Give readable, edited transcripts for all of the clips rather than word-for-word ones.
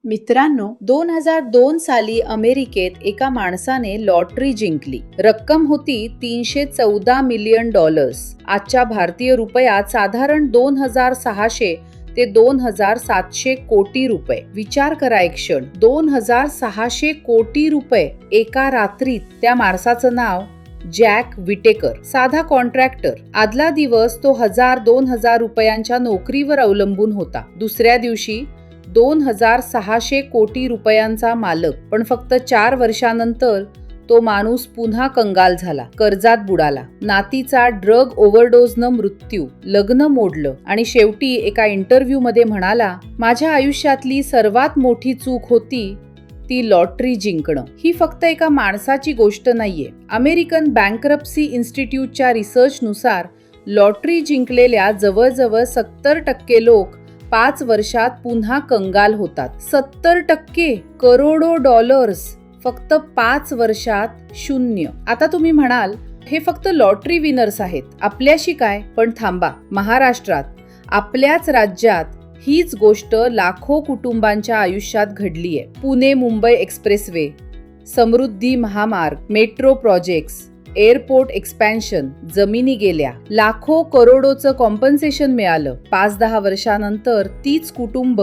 मित्रांनो, 2002 साली अमेरिकेत एका माणसाने लॉटरी जिंकली. रक्कम होती $314 मिलियन. आजच्या भारतीय रुपयात साधारण 2600 ते 2700 कोटी रुपये. विचार करा एक क्षण, 2600 कोटी रुपये एका रात्रीत. त्या माणसाचं नाव जॅक विटेकर. साधा कॉन्ट्रॅक्टर. आदला दिवस तो 1000-2000 रुपयांच्या नोकरीवर अवलंबून होता. दुसऱ्या दिवशी 2600 कोटी रुपयांचा मालक. पण फक्त 4 वर्षानंतर तो माणूस पुन्हा कंगाल झाला, कर्जात बुडाला. नातीचा ड्रग ओव्हरडोजनं मृत्यू, लग्न मोडलं आणि शेवटी एका इंटरव्ह्यू मध्ये म्हणाला, माझ्या आयुष्यातली सर्वात मोठी चूक होती ती लॉटरी जिंकणं. ही फक्त एका माणसाची गोष्ट नाहीये. अमेरिकन बँकरप्सी इन्स्टिट्यूटच्या रिसर्चनुसार लॉटरी जिंकलेल्या जवळजवळ 70% लोक 5 वर्षात पुन्हा कंगाल होतात. 70%, करोडो डॉलर्स फक्त 5 वर्षात शून्य. आता तुम्ही म्हणाल, हे फक्त लॉटरी विनर्स आहेत, आपल्याशी काय? पण थांबा, महाराष्ट्रात, आपल्याच राज्यात हीच गोष्ट लाखो कुटुंबांच्या आयुष्यात घडलीय. पुणे मुंबई एक्सप्रेसवे, समृद्धी महामार्ग, मेट्रो प्रोजेक्ट्स, एअरपोर्ट एक्सपॅन्शन, जमिनी गेल्या. लाखो करोडोचं कॉम्पन्सेशन मिळालं. 5-10 वर्षानंतर तीच कुटुंब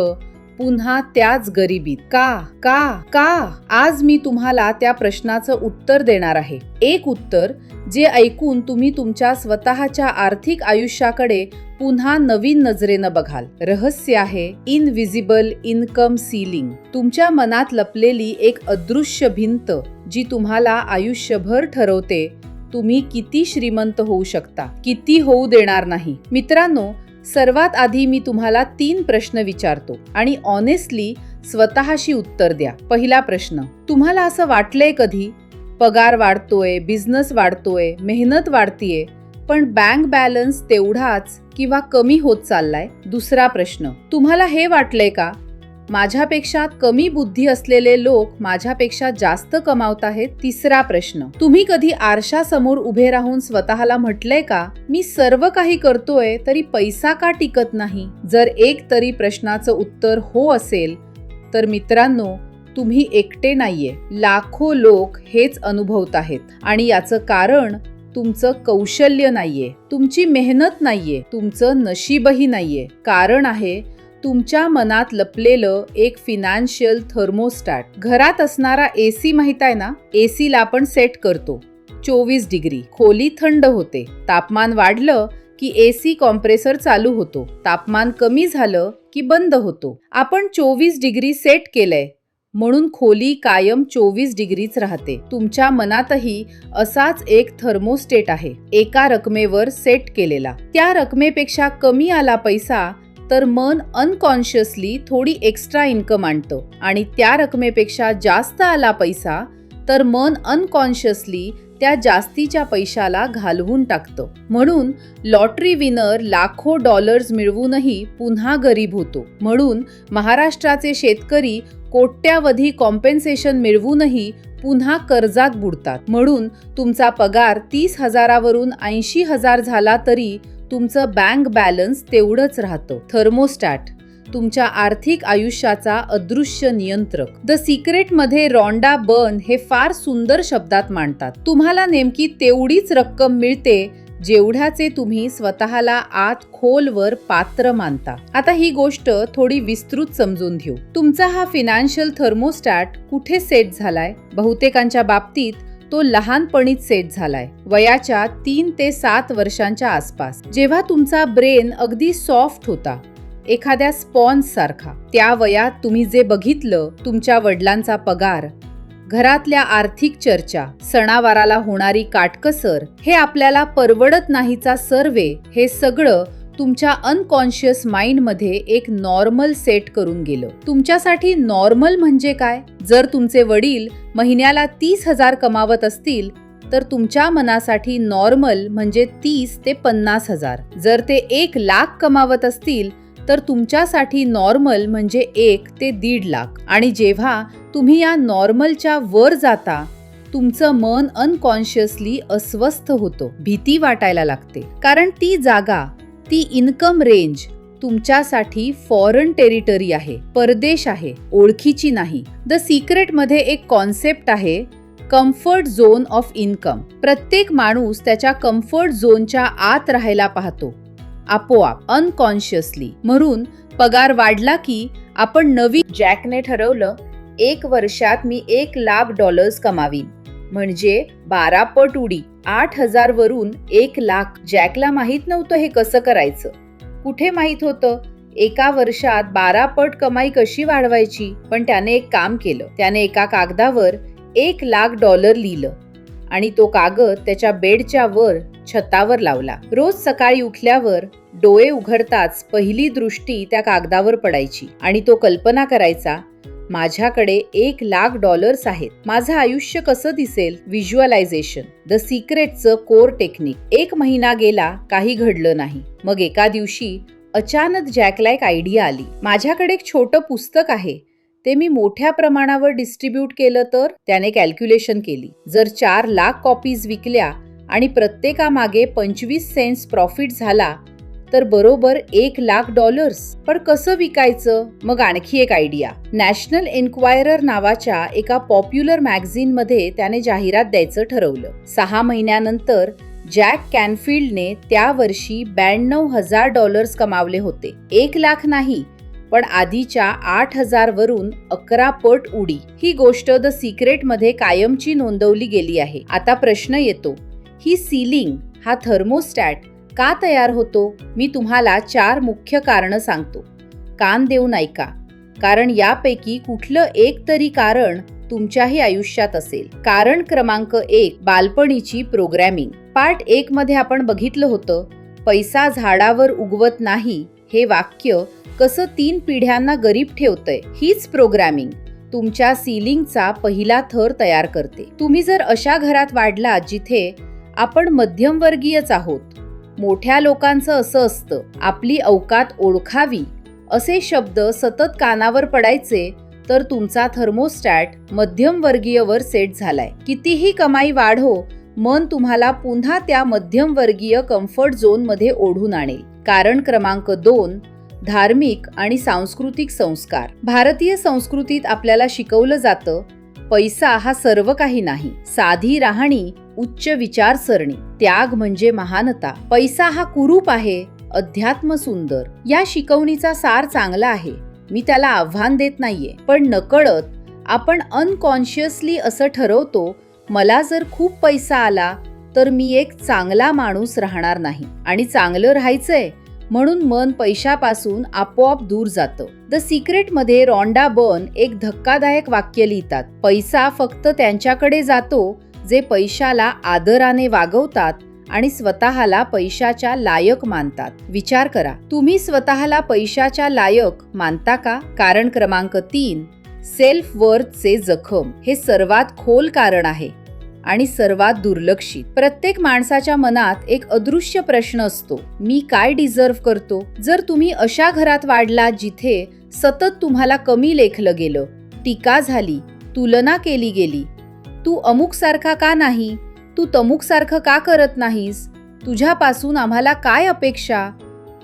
पुन्हा त्याच गरिबीत. का? आज मी तुम्हाला त्या प्रश्नाचं उत्तर देणार आहे. एक उत्तर जे ऐकून तुम्ही तुमच्या स्वतःच्या आर्थिक आयुष्याकडे पुन्हा नवीन नजरेनं बघाल. रहस्य आहे इनविजिबल इन्कम सीलिंग. तुमच्या मनात लपलेली एक अदृश्य भिंत जी तुम्हाला आयुष्यभर ठरवते तुम्ही किती श्रीमंत होऊ शकता, किती होऊ देणार नाही. मित्रांनो, सर्वात आधी मी तुम्हाला 3 प्रश्न विचारतो आणि ऑनेस्टली स्वतःशी उत्तर द्या. पहिला प्रश्न, तुम्हाला असं वाटलंय कधी पगार वाढतोय, बिझनेस वाढतोय, मेहनत वाढतीये, पण बँक बॅलन्स तेवढाच किंवा कमी होत चाललाय? दुसरा प्रश्न, तुम्हाला हे वाटलंय का माझ्यापेक्षा कमी बुद्धी असलेले लोक माझ्यापेक्षा जास्त कमावत आहेत? तिसरा प्रश्न, तुम्ही कधी आरशासमोर उभे राहून स्वतःला म्हटलंय का, मी सर्व काही करतोय तरी पैसा का टिकत नाही? जर एक तरी प्रश्नाचं उत्तर हो असेल तर मित्रांनो, तुम्ही एकटे नाहीये. लाखो लोक हेच अनुभवत आहेत. आणि याचं कारण तुमचं कौशल्य नाहीये, तुमची मेहनत नाहीये, तुमचं नशीबही नाहीये. कारण आहे तुमच्या मनात लपलेलं एक फिनान्शियल थर्मोस्टॅट. घरात असणारा एसी माहित आहे ना? एसीला आपण सेट करतो 24 डिग्री. खोली थंड होते. तापमान वाढलं की एसी कॉम्प्रेसर चालू होतो. तापमान कमी झालं की बंद होतो. आपण 24 डिग्री सेट केलंय म्हणून खोली कायम 24 डिग्रीच राहते. तुमच्या मनातही असाच एक थर्मोस्टेट आहे, एका रकमेवर सेट केलेला. त्या रकमेपेक्षा कमी आला पैसा तर मन अनकॉन्शियसली थोडी एक्स्ट्रा इन्कम आणतं आणि त्या रकमेपेक्षा जास्त आला पैसा तर मन अनकॉन्शियसली त्या जास्तीच्या पैशाला घालवून टाकतं. म्हणून लॉटरी विनर लाखो डॉलर्स मिळवूनही पुन्हा गरीब होतो. म्हणून महाराष्ट्राचे शेतकरी कोट्यावधी कॉम्पेन्सेशन मिळवूनही पुन्हा कर्जात बुडतात. म्हणून तुमचा पगार 30,000 वरून 80,000 झाला तरी तुमचं बँक बॅलन्स तेवढंच राहतं. थर्मोस्टॅट, तुमच्या आर्थिक आयुष्याचा अदृश्य नियंत्रक. द सिक्रेट मध्ये रॉन्डा बर्न हे फार सुंदर शब्दात मांडतात. तुम्हाला नेमकी तेवढीच रक्कम मिळते जेवढ्याचे तुम्ही स्वतःला आत खोलवर पात्र मानता. आता ही गोष्ट थोडी विस्तृत समजून घेऊ. तुमचा हा फिनान्शियल थर्मोस्टॅट कुठे सेट झालाय? बहुतेकांच्या बाबतीत तो लहानपणीच सेट झालाय, वयाच्या 3 ते 7 वर्षांच्या आसपास, जेव्हा तुमचा ब्रेन अगदी सॉफ्ट होता, एखाद्या स्पॉन्ज सारखा. त्या वयात तुम्ही जे बघितलं, तुमच्या वडिलांचा पगार, घरातल्या आर्थिक चर्चा, सणावाराला होणारी काटकसर, हे आपल्याला परवडत नाहीचा सर्वे, हे सगळं तुमच्या अनकॉन्शियस माइंड मध्ये एक नॉर्मल सेट करून गेलं. तुमच्यासाठी नॉर्मल म्हणजे काय? जर तुमचे वडील महिन्याला 30,000 कमावत असतील तर तुमच्या मनासाठी नॉर्मल म्हणजे 30 ते 50,000. जर ते 1 लाख कमावत असतील तर तुमच्यासाठी नॉर्मल म्हणजे 1 ते 1.5 लाख. आणि जेव्हा तुम्ही या नॉर्मलच्या वर जाता, तुमचं मन अनकॉन्शियसली अस्वस्थ होतं, भीती वाटायला लागते. कारण ती जागा, ती इन्कम रेंज तुमच्यासाठी फॉरेन टेरिटरी आहे, परदेश आहे, ओळखीची नाही. द सिक्रेट मध्ये एक कॉन्सेप्ट आहे, कम्फर्ट झोन ऑफ इन्कम. प्रत्येक माणूस त्याच्या कम्फर्ट झोनच्या आत राहायला पाहतो, आपोआप, अनकॉन्शियसली. म्हणून पगार वाढला की आपण नवीन जॅकने ठरवलं, 1 वर्षात मी $1,00,000 कमावीन, म्हणजे 12 पट उडी. 8,000 वरून 1,00,000. जॅकला माहित नव्हतं हे कसं करायचं. कुठे माहित होतं 1 वर्षात 12 पट कमाई कशी वाढवायची. पण त्याने एक काम केलं. त्याने एका कागदावर $1,00,000 लिहिलं आणि तो कागद त्याच्या बेडच्या वर छतावर लावला. रोज सकाळी उठल्यावर डोळे उघडताच पहिली दृष्टी त्या कागदावर पडायची आणि तो कल्पना करायचा, माझ्याकडे $1,00,000 आहेत. माझं आयुष्य कसं दिसेल. व्हिज्युअलायझेशन, द सिक्रेटचं कोर टेक्निक. 1 महिना गेला, काही घडलं नाही. मग एका दिवशी अचानक जॅकला एक आयडिया आली. माझ्याकडे एक छोटं पुस्तक आहे, ते मी मोठ्या प्रमाणावर डिस्ट्रीब्यूट केलं तर. त्याने कॅल्क्युलेशन केली. जर 4,00,000 कॉपीज विकल्या आणि प्रत्येकामागे 25 सेंट्स प्रॉफिट झाला तर बरोबर $1,00,000. पण कसं विकायचं. मग आणखी एक आयडिया. नॅशनल एन्क्वायरर नावाच्या एका पॉप्युलर मॅगझिन मध्ये त्याने जाहिरात द्यायचं ठरवलं. 6 महिन्यानंतर जॅक कॅनफिल्डने त्या वर्षी $92,000 कमावले होते. 1,00,000 नाही, पण आधीच्या 8,000 वरून 11 पट उडी. ही गोष्ट द सिक्रेट मध्ये कायमची नोंदवली गेली आहे. आता प्रश्न येतो, ही सीलिंग, हा थर्मोस्टॅट का तयार होतो. मी तुम्हाला 4 मुख्य कारणं सांगतो. कान देऊन ऐका, कारण यापैकी कुठलं एक तरी कारण तुमच्याही आयुष्यात असेल. कारण क्रमांक 1, बालपणीची प्रोग्रॅमिंग. पार्ट 1 मध्ये आपण बघितलं होतं, पैसा झाडावर उगवत नाही हे वाक्य कसं 3 पिढ्यांना गरीब ठेवतंय. हीच प्रोग्रॅमिंग तुमच्या सीलिंगचा पहिला थर तयार करते. तुम्ही जर अशा घरात वाढला जिथे आपण मध्यमवर्गीयच आहोत, मोठ्या लोकांचं असं असतं, आपली औकात ओळखावी असे शब्द सतत कानावर पडायचे, तर तुमचा थर्मोस्टॅट मध्यमवर्गीयवर सेट झालाय. कितीही कमाई वाढो, मन तुम्हाला पुन्हा त्या मध्यमवर्गीय कम्फर्ट झोन मध्ये ओढून आणेल. कारण क्रमांक 2, धार्मिक आणि सांस्कृतिक संस्कार. भारतीय संस्कृतीत आपल्याला शिकवलं जातं, पैसा हा सर्व काही नाही. साधी राहणी, उच्च विचारसरणी, त्याग म्हणजे महानता. पैसा हा कुरूप आहे, अध्यात्म सुंदर. या शिकवणीचा सार चांगला आहे, मी त्याला आव्हान देत नाहीये. पण नकळत आपण अनकॉन्शियसली असं ठरवतो, मला जर खूप पैसा आला तर मी एक चांगला माणूस राहणार नाही. आणि चांगलं राहायचंय म्हणून मन पैशापासून आपोआप दूर जातं. द सिक्रेट मध्ये रॉन्डा बर्न एक धक्कादायक वाक्य लिहितात, पैसा फक्त त्यांच्याकडे जातो जे पैशाला आदराने वागवतात आणि स्वतःला पैशाच्या लायक मानतात. विचार करा, तुम्ही स्वतःला पैशाच्या लायक मानता का? कारण क्रमांक 3, सेल्फ वर्थचे जखम. हे सर्वात खोल कारण आहे आणि सर्वात दुर्लक्षित. प्रत्येक माणसाच्या मनात एक अदृश्य प्रश्न असतो, मी काय डिझर्व करतो. जर तुम्ही अशा घरात वाढला जिथे सतत तुम्हाला कमी लेखलं गेलं, टीका झाली, तुलना केली गेली, तू अमुक सारखा का नाही, तू तमुक सारखं का करत नाहीस, तुझ्यापासून आम्हाला काय अपेक्षा,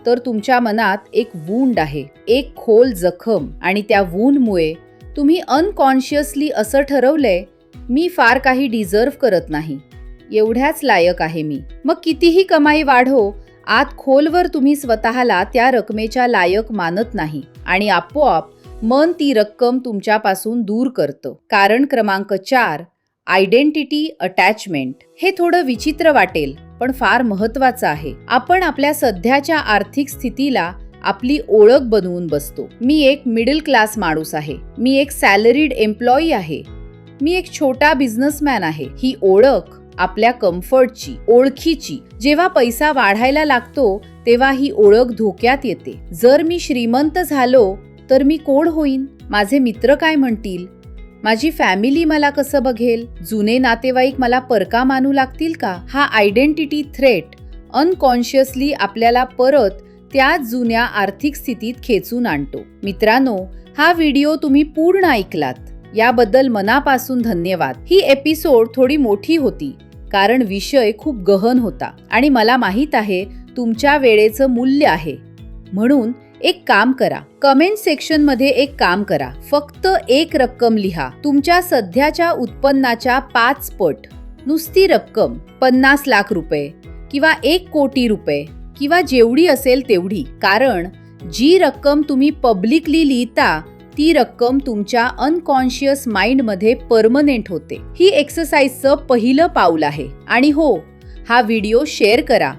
तर तुमच्या मनात एक वूंड आहे, एक खोल जखम. आणि त्या वूंडमुळे तुम्ही अनकॉन्शियसली असं ठरवलंय, मी फार काही डिझर्व करत नाही, एवढ्याच लायक आहे मी. मग कितीही कमाई वाढो, आत खोलवर तुम्ही स्वतःला त्या रकमेच्या लायक मानत नाही आणि आपोआप मन ती रक्कम तुमच्यापासून दूर करतं. कारण क्रमांक 4, आयडेंटिटी अटॅचमेंट. हे थोडं विचित्र वाटेल, पण फार महत्वाचं आहे. आपण आपल्या सध्याच्या आर्थिक स्थितीला आपली ओळख बनवून बसतो. मी एक मिडल क्लास माणूस आहे, मी एक सॅलरीड एम्प्लॉई आहे, मी एक छोटा बिझनेसमॅन आहे. ही ओळख आपल्या कम्फर्टची, ओळखीची. जेव्हा पैसा वाढायला लागतो तेव्हा ही ओळख धोक्यात येते. जर मी श्रीमंत झालो तर मी कोण होईन, माझे मित्र काय म्हणतील, माझी फॅमिली मला कसं बघेल, जुने नातेवाईक मला परका मानू लागतील का. हा आयडेंटिटी थ्रेट अनकॉन्शियसली आपल्याला परत त्याच जुन्या आर्थिक स्थितीत खेचून आणतो. मित्रांनो, हा व्हिडिओ तुम्ही पूर्ण ऐकलात याबद्दल मनापासून धन्यवाद. ही एपिसोड थोडी मोठी होती कारण विषय खूप गहन होता आणि मला माहित आहे तुमच्या वेळेचं मूल्य आहे. म्हणून एक काम करा, कमेंट सेक्शन मध्ये एक काम करा, फक्त एक रक्कम लिहा, तुमच्या सध्याच्या उत्पन्नाच्या 5 पट. नुसती रक्कम 50 लाख रुपये किंवा 1 कोटी रुपये किंवा जेवढी असेल तेवढी. कारण जी रक्कम तुम्ही पब्लिकली लिहिता ती रक्कम तुमच्या अनकॉन्शियस माइंड मध्ये परमनेंट होते. ही एक्सरसाइजचं पहिलं पाऊल आहे. आणि हो, हा व्हिडिओ शेअर करा